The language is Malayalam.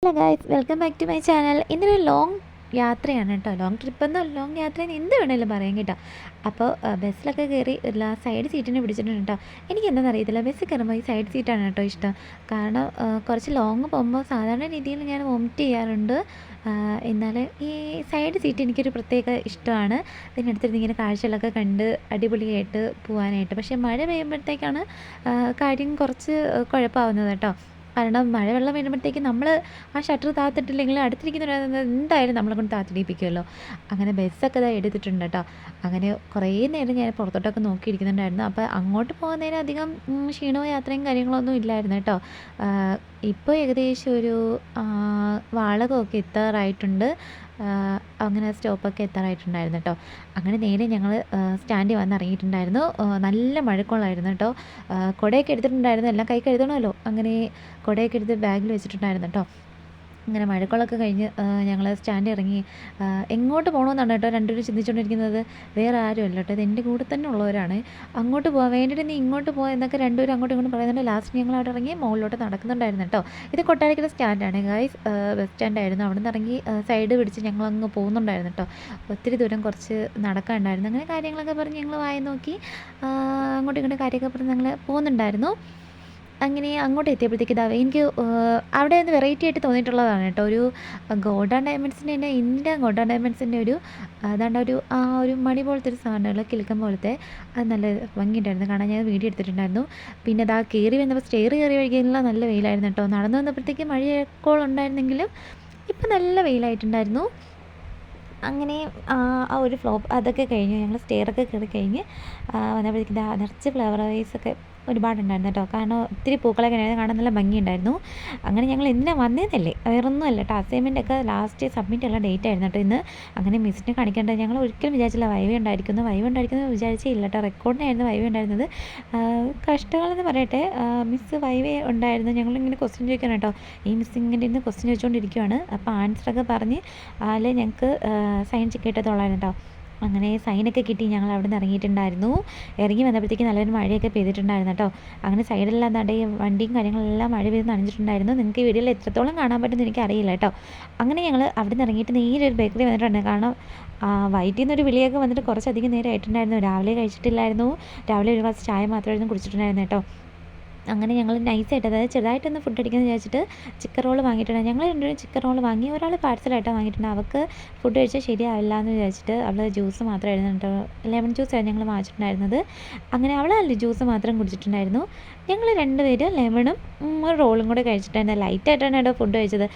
Hello guys, welcome back to my channel. ഇന്നൊരു ലോങ് യാത്രയാണ് കേട്ടോ. ലോങ് ട്രിപ്പെന്നോ ലോങ് യാത്രയെന്ന് എന്ത് വേണേലും പറയാം കേട്ടോ. അപ്പോൾ ബസ്സിലൊക്കെ കയറി സൈഡ് സീറ്റിനെ പിടിച്ചിട്ടുണ്ട് കേട്ടോ. എനിക്ക് എന്താണെന്ന് അറിയത്തില്ല, ബസ്സിൽ കയറുമ്പോൾ ഈ സൈഡ് സീറ്റാണ് കേട്ടോ ഇഷ്ടം. കാരണം കുറച്ച് ലോങ് പോകുമ്പോൾ സാധാരണ രീതിയിൽ ഞാൻ വോമിറ്റ് ചെയ്യാറുണ്ട്. എന്നാൽ ഈ സൈഡ് സീറ്റ് എനിക്കൊരു പ്രത്യേക ഇഷ്ടമാണ്. ഇതിനടുത്തിരുന്ന് ഇങ്ങനെ കാഴ്ചകളൊക്കെ കണ്ട് അടിപൊളിയായിട്ട് പോകാനായിട്ട്. പക്ഷേ മഴ പെയ്യുമ്പോഴത്തേക്കാണ് കാര്യം കുറച്ച് കുഴപ്പമാവുന്നത് കേട്ടോ. കാരണം മഴവെള്ളം വീഴുമ്പോഴത്തേക്ക് നമ്മൾ ആ ഷട്ടർ താത്തിട്ടില്ലെങ്കിൽ അടുത്തിരിക്കുന്നവർ എന്തായാലും നമ്മളെ കൊണ്ട് താത്തിടിപ്പിക്കുമല്ലോ. അങ്ങനെ ബസ്സൊക്കെ ഇതാ എടുത്തിട്ടുണ്ട് കേട്ടോ. അങ്ങനെ കുറേ നേരം ഞാൻ പുറത്തോട്ടൊക്കെ നോക്കിയിരിക്കുന്നുണ്ടായിരുന്നു. അപ്പോൾ അങ്ങോട്ട് പോകുന്നതിന് അധികം ക്ഷീണവും യാത്രയും കാര്യങ്ങളൊന്നും ഇല്ലായിരുന്നു കേട്ടോ. ഇപ്പോൾ ഏകദേശം ഒരു വാളകമൊക്കെ എത്താറായിട്ടുണ്ട്. അങ്ങനെ സ്റ്റോപ്പൊക്കെ എത്താറായിട്ടുണ്ടായിരുന്നു കേട്ടോ. അങ്ങനെ നേരെ ഞങ്ങൾ സ്റ്റാൻഡിൽ വന്ന് ഇറങ്ങിയിട്ടുണ്ടായിരുന്നു. നല്ല മഴക്കോളായിരുന്നു കേട്ടോ. കുടയൊക്കെ എടുത്തിട്ടുണ്ടായിരുന്നു, എല്ലാം കൈ കഴുതണമല്ലോ. അങ്ങനെ കുടയൊക്കെ എടുത്ത് ബാഗിൽ വെച്ചിട്ടുണ്ടായിരുന്നു കേട്ടോ. അങ്ങനെ മഴക്കോളൊക്കെ കഴിഞ്ഞ് ഞങ്ങൾ സ്റ്റാൻഡിൽ ഇറങ്ങി. എങ്ങോട്ട് പോകണമെന്നാണ് കേട്ടോ രണ്ടുപേരും ചിന്തിച്ചുകൊണ്ടിരിക്കുന്നത്. വേറെ ആരും അല്ല കേട്ടോ, ഇത് എൻ്റെ കൂടെ തന്നെ ഉള്ളവരാണ്. അങ്ങോട്ട് പോകാൻ വേണ്ടിയിട്ട് നീ ഇങ്ങോട്ട് പോകാൻ എന്നൊക്കെ രണ്ടുപേരും അങ്ങോട്ടും ഇങ്ങോട്ടും പറയുന്നുണ്ട്. ലാസ്റ്റ് ഞങ്ങൾ അവിടെ ഇറങ്ങി മുകളിലോട്ട് നടക്കുന്നുണ്ടായിരുന്നു കേട്ടോ. ഇത് കൊട്ടാരക്കര സ്റ്റാൻഡാണ് ഗൈസ്, ബസ് സ്റ്റാൻഡായിരുന്നു. അവിടെ നിന്ന് ഇറങ്ങി സൈഡ് പിടിച്ച് ഞങ്ങളങ്ങ് പോകുന്നുണ്ടായിരുന്നു കേട്ടോ. ഒത്തിരി ദൂരം കുറച്ച് നടക്കാനുണ്ടായിരുന്നു. അങ്ങനെ കാര്യങ്ങളൊക്കെ പറഞ്ഞ് ഞങ്ങൾ വായി നോക്കി അങ്ങോട്ടും ഇങ്ങോട്ടും കാര്യമൊക്കെ പറഞ്ഞ് ഞങ്ങൾ പോകുന്നുണ്ടായിരുന്നു. അങ്ങനെ അങ്ങോട്ട് എത്തിയപ്പോഴത്തേക്ക് ഇതാ എനിക്ക് അവിടെ നിന്ന് വെറൈറ്റി ആയിട്ട് തോന്നിയിട്ടുള്ളതാണ് കേട്ടോ. ഒരു ഗോൾഡൻ ഡയമണ്ട്സിൻ്റെ തന്നെ ഇന്ത്യൻ ഗോൾഡൻ ഡയമണ്ട്സിൻ്റെ ഒരു അതാണ്ട് ഒരു മണി പോലത്തെ ഒരു സാധനമുള്ള കിലുക്കം പോലത്തെ, അത് നല്ല ഭംഗിയുണ്ടായിരുന്നു കാണാൻ. ഞാൻ വീഡിയോ എടുത്തിട്ടുണ്ടായിരുന്നു. പിന്നെ അതാ കയറി വന്നപ്പോൾ സ്റ്റെയർ കയറി വഴിക്കുള്ള നല്ല വെയിലായിരുന്നു കേട്ടോ. നടന്നു വന്നപ്പോഴത്തേക്ക് മഴയൊക്കെ ഇപ്പം നല്ല വെയിലായിട്ടുണ്ടായിരുന്നു. അങ്ങനെ ആ ഒരു ഫ്ലോപ്പ് അതൊക്കെ കഴിഞ്ഞു. ഞങ്ങൾ സ്റ്റെയറൊക്കെ കയറി കഴിഞ്ഞ് വന്നപ്പോഴത്തേക്ക് നിറച്ച് ഫ്ലവർ വൈസൊക്കെ ഒരുപാടുണ്ടായിരുന്നു കേട്ടോ. കാരണം ഒത്തിരി പൂക്കളൊക്കെ ഉണ്ടായിരുന്നു, കാണാൻ നല്ല ഭംഗിയുണ്ടായിരുന്നു. അങ്ങനെ ഞങ്ങൾ എന്തിനാണ് വന്നതെന്നല്ലേ, വേറൊന്നും അല്ല കേട്ടോ. അസൈൻമെൻറ്റൊക്കെ ലാസ്റ്റ് സബ്മിറ്റ് ഉള്ള ഡേറ്റ് ആയിരുന്നു കേട്ടോ ഇന്ന്. അങ്ങനെ മിസ്സിനെ കാണിക്കേണ്ടത് ഞങ്ങൾ ഒരിക്കലും വിചാരിച്ചില്ല വൈവ ഉണ്ടായിരിക്കുന്നു വിചാരിച്ചേ ഇല്ല കേട്ടോ. റെക്കോർഡിനായിരുന്നു വൈവ ഉണ്ടായിരുന്നത്. കഷ്ടങ്ങളെന്ന് പറയട്ടെ, മിസ്സ് വൈവ ഉണ്ടായിരുന്നു. ഞങ്ങളിങ്ങനെ ക്വസ്റ്റ്യൻ ചോദിക്കണം കേട്ടോ. ഈ മിസ് ഇങ്ങനെ ഇന്ന് ക്വസ്റ്റ്യൻ ചോദിച്ചുകൊണ്ടിരിക്കുകയാണ്. അപ്പോൾ ആൻസറൊക്കെ പറഞ്ഞ് അതിൽ ഞങ്ങൾക്ക് സൈൻ കിട്ടത്തുള്ളായിരുന്നു കേട്ടോ. അങ്ങനെ സൈനൊക്കെ കിട്ടി ഞങ്ങൾ അവിടെ നിന്ന് ഇറങ്ങിയിട്ടുണ്ടായിരുന്നു. ഇറങ്ങി വന്നപ്പോഴത്തേക്ക് നല്ലൊരു മഴയൊക്കെ പെയ്തിട്ടുണ്ടായിരുന്നു കേട്ടോ. അങ്ങനെ സൈഡിലെല്ലാം നട വണ്ടിയും കാര്യങ്ങളെല്ലാം മഴ പെയ്ത് നനഞ്ഞിട്ടുണ്ടായിരുന്നു. നിങ്ങൾക്ക് ഈ വീഡിയോയിൽ എത്രത്തോളം കാണാൻ പറ്റുമെന്ന് എനിക്കറിയില്ല കേട്ടോ. അങ്ങനെ ഞങ്ങൾ അവിടെ നിന്ന് ഇറങ്ങിയിട്ട് നേരെ ഒരു ബേക്കറി വന്നിട്ടുണ്ട്. കാരണം വൈറ്റിൽ നിന്നൊരു വിളിയൊക്കെ വന്നിട്ട് കുറച്ചധികം നേരം ആയിട്ടുണ്ടായിരുന്നു. രാവിലെ കഴിച്ചിട്ടില്ലായിരുന്നു. രാവിലെ ഒരു ഗ്ലാസ് ചായ മാത്രമായിരുന്നു കുടിച്ചിട്ടുണ്ടായിരുന്നു കേട്ടോ. അങ്ങനെ ഞങ്ങൾ നൈസായിട്ട്, അതായത് ചെറുതായിട്ടൊന്ന് ഫുഡ് അടിക്കാമെന്ന് വിചാരിച്ചിട്ട് ചിക്കൻ റോൾ വാങ്ങിയിട്ടുണ്ട്. ഞങ്ങൾ രണ്ടുപേരും ചിക്കൻ റോൾ വാങ്ങി. ഒരാൾ പാഴ്സലായിട്ടാണ് വാങ്ങിയിട്ടുണ്ട്. അവൾക്ക് ഫുഡ് കഴിച്ചാൽ ശരിയാവില്ല എന്ന് വിചാരിച്ചിട്ട് അവൾ ജ്യൂസ് മാത്രമായിരുന്നു കേട്ടോ, ലെമൺ ജ്യൂസായിരുന്നു ഞങ്ങൾ വാങ്ങിച്ചിട്ടുണ്ടായിരുന്നത്. അങ്ങനെ അവളല്ല ജ്യൂസ് മാത്രം കുടിച്ചിട്ടുണ്ടായിരുന്നു. ഞങ്ങൾ രണ്ടുപേരും ലെമണും ഒരു റോളും കൂടെ കഴിച്ചിട്ടുണ്ടായിരുന്നു. ലൈറ്റായിട്ടാണ് കേട്ടോ ഫുഡ് കഴിച്ചത്.